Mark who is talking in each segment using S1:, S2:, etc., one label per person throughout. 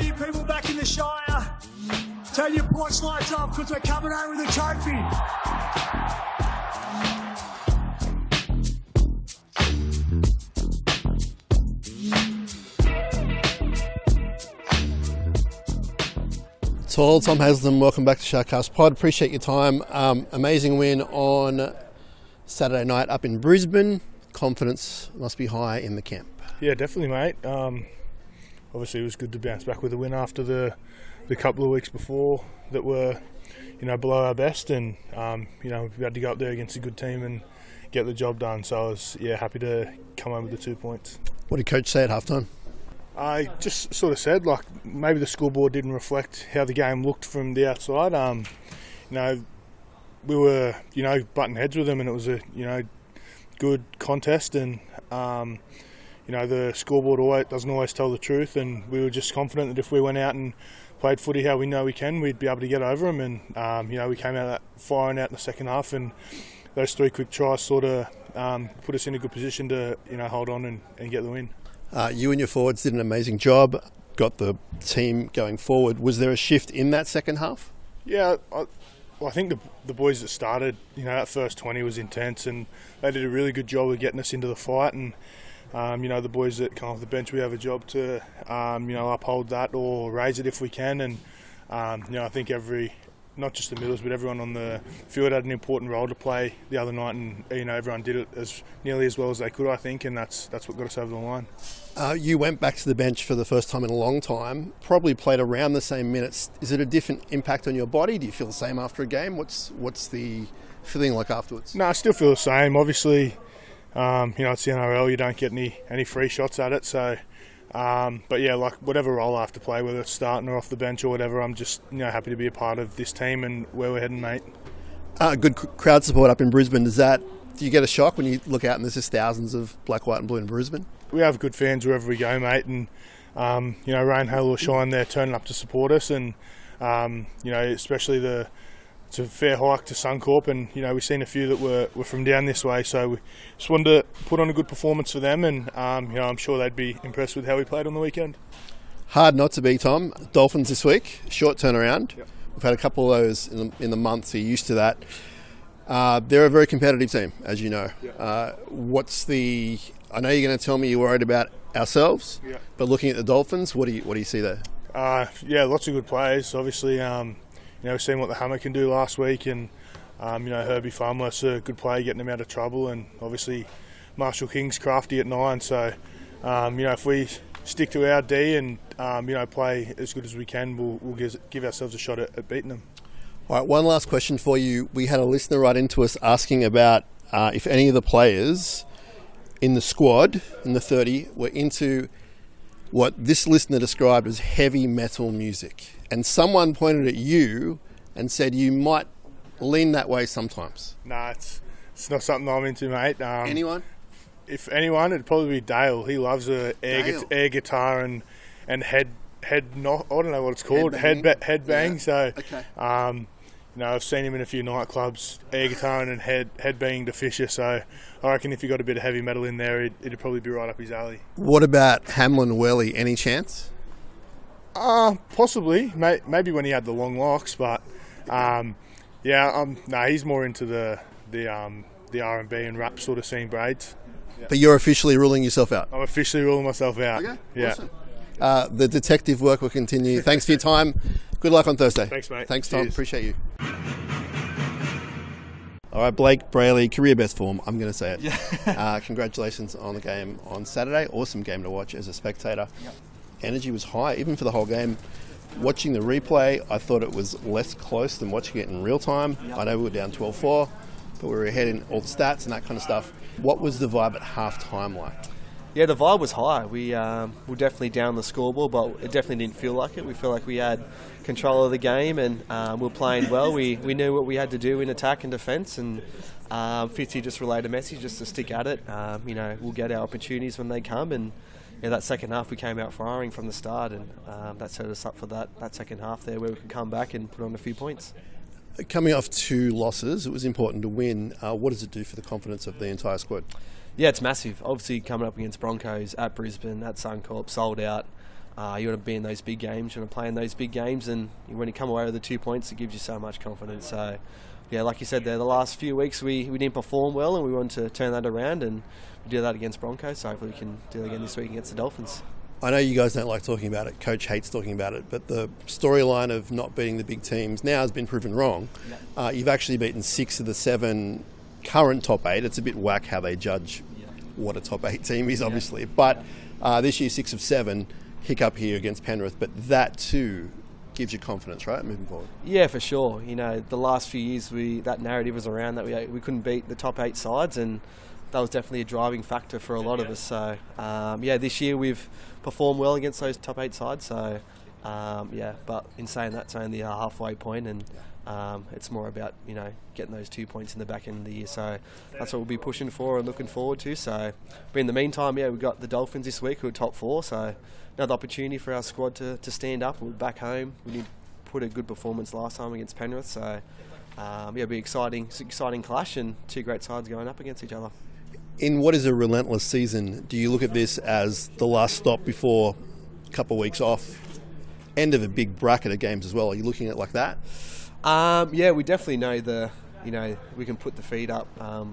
S1: you people back in the Shire, turn your porch lights off because we're coming home with a trophy.
S2: Tom Hazleton, welcome back to SharkCast Pod. Appreciate your time. Amazing win on Saturday night up in Brisbane. Confidence must be high in the camp.
S3: Yeah, definitely, mate. Obviously, it was good to bounce back with a win after the couple of weeks before that were, below our best, and we had to go up there against a good team and get the job done. So I was happy to come home with the 2 points.
S2: What did Coach say at halftime?
S3: I just sort of said, maybe the scoreboard didn't reflect how the game looked from the outside. We were, butting heads with them, and it was a, good contest, and, the scoreboard doesn't always tell the truth, and we were just confident that if we went out and played footy how we know we can, we'd be able to get over them, and, we came out firing out in the second half, and those 3 quick tries sort of put us in a good position to, hold on and get the win.
S2: You and your forwards did an amazing job, got the team going forward. Was there a shift in that second half?
S3: Yeah, I think the boys that started, that first 20 was intense, and they did a really good job of getting us into the fight. And, the boys that come off the bench, we have a job to, uphold that or raise it if we can. And, I think not just the middles, but everyone on the field had an important role to play the other night, and everyone did it as nearly as well as they could, I think, and that's what got us over the line.
S2: You went back to the bench for the first time in a long time, probably played around the same minutes. Is it a different impact on your body? Do you feel the same after a game? What's the feeling like afterwards?
S3: No, I still feel the same. Obviously, it's the NRL, you don't get any free shots at it, so but yeah, whatever role I have to play, whether it's starting or off the bench or whatever, I'm just happy to be a part of this team and where we're heading, mate.
S2: Good crowd support up in Brisbane. Do you get a shock when you look out and there's just thousands of black, white and blue in Brisbane?
S3: We have good fans wherever we go, mate, and rain, hail or shine, they're turning up to support us, and especially it's a fair hike to Suncorp, and we've seen a few that were from down this way, so we just wanted to put on a good performance for them, and I'm sure they'd be impressed with how we played on the weekend.
S2: Hard not to be, Tom. Dolphins this week, short turnaround.
S3: Yep.
S2: We've had a couple of those in the month, so you're used to that. They're a very competitive team, as you know.
S3: Yep.
S2: I know you're going to tell me you're worried about ourselves,
S3: Yep.
S2: but looking at the Dolphins, what do you see there?
S3: Lots of good players. Obviously, we've seen what the Hammer can do last week, and Herbie Farmless a good player getting them out of trouble, and obviously Marshall King's crafty at 9. So if we stick to our D and play as good as we can, we'll give ourselves a shot at beating them.
S2: All right, one last question for you. We had a listener write into us asking about if any of the players in the squad, in the 30, were into what this listener described as heavy metal music. And someone pointed at you and said you might lean that way sometimes.
S3: Nah, it's not something I'm into, mate.
S2: Anyone?
S3: If anyone, it'd probably be Dale. He loves air guitar and head knock. I don't know what it's called. Head bang. Yeah. So,
S2: okay.
S3: I've seen him in a few nightclubs, air guitar and head banging to Fisher. So I reckon if you got a bit of heavy metal in there, it'd probably be right up his alley.
S2: What about Hamlin Welly? Any chance?
S3: Possibly. Maybe when he had the long locks, but he's more into the R&B and rap sort of scene, braids.
S2: Yeah. But you're officially ruling yourself out?
S3: I'm officially ruling myself out.
S2: Okay,
S3: yeah.
S2: Awesome. The detective work will continue. Thanks for your time. Good luck on Thursday.
S3: Thanks, mate.
S2: Thanks, Tom.
S3: Cheers.
S2: Appreciate you. All right, Blake Brailery, career best form. I'm going to say it. Yeah. Congratulations on the game on Saturday. Awesome game to watch as a spectator. Yep. Energy was high, even for the whole game. Watching the replay, I thought it was less close than watching it in real time. Yep. I know we were down 12-4, but we were ahead in all the stats and that kind of stuff. What was the vibe at halftime like?
S4: Yeah, the vibe was high. We were definitely down the scoreboard, but it definitely didn't feel like it. We felt like we had control of the game, and we were playing well. We knew what we had to do in attack and defence, and Fitzy just relayed a message just to stick at it. We'll get our opportunities when they come, and that second half we came out firing from the start, and that set us up for that second half there where we could come back and put on a few points.
S2: Coming off 2 losses, it was important to win. What does it do for the confidence of the entire squad?
S4: Yeah, it's massive. Obviously, coming up against Broncos at Brisbane, at Suncorp, sold out. You want to be in those big games, you want to play in those big games, and when you come away with the 2 points, it gives you so much confidence. So, yeah, like you said there, the last few weeks we didn't perform well, and we wanted to turn that around, and we did that against Broncos, so hopefully we can do it again this week against the Dolphins.
S2: I know you guys don't like talking about it. Coach hates talking about it, but the storyline of not beating the big teams now has been proven wrong. You've actually beaten 6 of the 7 current top 8. It's a bit whack how they judge what a top 8 team is, obviously. But this year, 6 of 7, hiccup here against Penrith, but that too gives you confidence, right, moving forward? Yeah,
S4: for sure. The last few years, that narrative was around that we couldn't beat the top 8 sides, and that was definitely a driving factor for a lot of us. So, this year we've performed well against those top 8 sides. So, but in saying that, it's only a halfway point, and it's more about getting those 2 points in the back end of the year. So that's what we'll be pushing for and looking forward to. So, but in the meantime, we've got the Dolphins this week, who are top 4. So another opportunity for our squad to stand up. We're back home. We did put a good performance last time against Penrith. So it'll be exciting clash, and 2 great sides going up against each other.
S2: In what is a relentless season, do you look at this as the last stop before a couple of weeks off, end of a big bracket of games as well? Are you looking at it like that?
S4: We definitely know we can put the feet up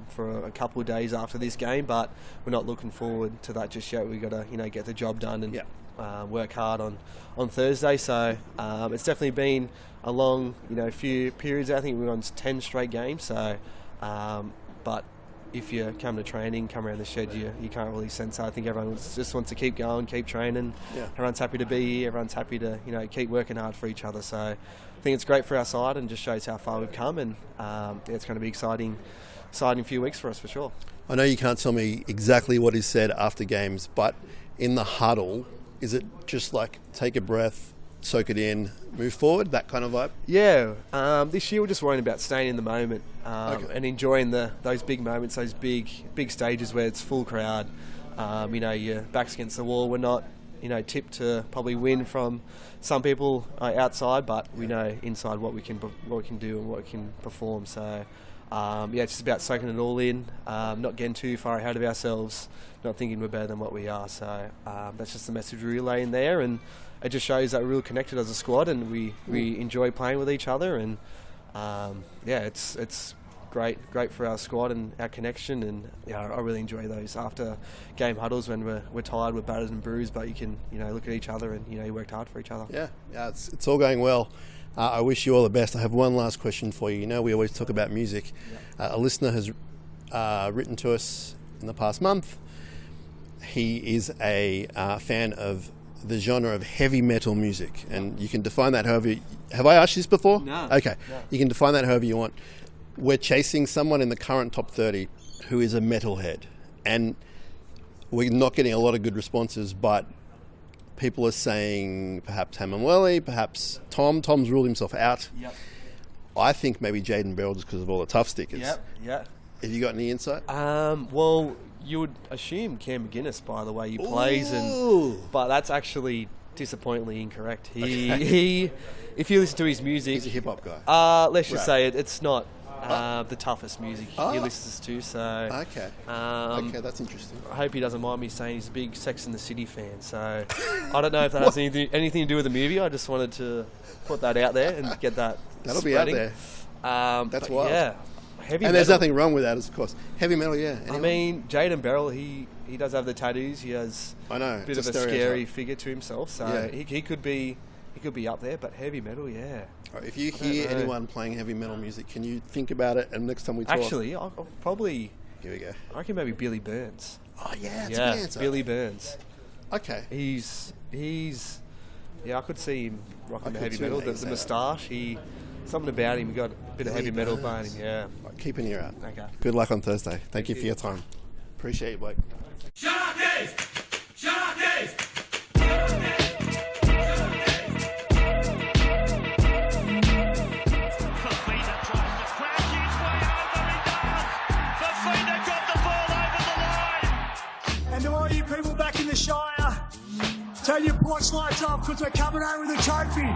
S4: for a couple of days after this game, but we're not looking forward to that just yet. We've got to get the job done and work hard on Thursday. So it's definitely been a long few periods. I think we're on 10 straight games. So but if you come to training, come around the shed, you can't really sense that. I think everyone just wants to keep going, keep training. Everyone's happy to be here. Everyone's happy to keep working hard for each other. So I think it's great for our side and just shows how far we've come. And it's going to be exciting few weeks for us for sure.
S2: I know you can't tell me exactly what is said after games, but in the huddle, is it just like take a breath, soak it in, move forward, that kind of vibe?
S4: This year we're just worrying about staying in the moment and enjoying those big moments, those big stages where it's full crowd. Your back's against the wall. We're not tipped to probably win from some people outside, but we know inside what we can do and what we can perform. So it's just about soaking it all in, not getting too far ahead of ourselves, not thinking we're better than what we are. So that's just the message we relay in there, and it just shows that we're really connected as a squad, and we enjoy playing with each other. And it's great for our squad and our connection. And I really enjoy those after game huddles when we're tired, we're battered and bruised, but you can look at each other and you worked hard for each other.
S2: It's all going well. I wish you all the best. I have one last question for you. We always talk about music. A listener has written to us in the past month. He is a fan of the genre of heavy metal music, and you can define that however. Have I asked you this before?
S4: No.
S2: Okay.
S4: No.
S2: You can define that however you want. We're chasing someone in the current top 30 who is a metalhead, and we're not getting a lot of good responses, but people are saying perhaps Hammonwelly, perhaps Tom. Tom's ruled himself out. I think maybe Jaden Beryl just because of all the tough stickers. Have you got any insight?
S4: Well, you would assume Cam McGuinness by the way he plays, but that's actually disappointingly incorrect. He if you listen to his music,
S2: he's a hip hop guy.
S4: Let's just say it's not the toughest music he listens to. So
S2: okay, that's interesting.
S4: I hope he doesn't mind me saying he's a big Sex and the City fan. So I don't know if that has anything to do with the movie. I just wanted to put that out there and get that.
S2: That'll
S4: spreading.
S2: be out there. That's wild.
S4: Heavy
S2: and
S4: metal.
S2: there's nothing wrong with that, of course. Heavy metal, Anyway.
S4: I mean, Jaden Beryl, he does have the tattoos. He has
S2: a
S4: bit of a scary figure to himself. So he could be up there. But heavy metal,
S2: Right, if you hear anyone playing heavy metal music, can you think about it? And next time we talk,
S4: actually, I'll probably.
S2: Here we go.
S4: I reckon maybe Billy Burns.
S2: Oh that's a good answer.
S4: Billy Burns.
S2: Okay.
S4: He's. I could see him rocking the heavy metal. The moustache. Something about him, got a bit of heavy metal behind him,
S2: Right, keep an ear out.
S4: Okay.
S2: Good luck on Thursday. Thank you for your time. Appreciate you, Blake.
S1: Sharkies! Sharkies! Fafita tries to crash his way over, he does! Fafita got the ball over the line! And to all you people back in the Shire, turn your porch lights off because we're coming home with a trophy.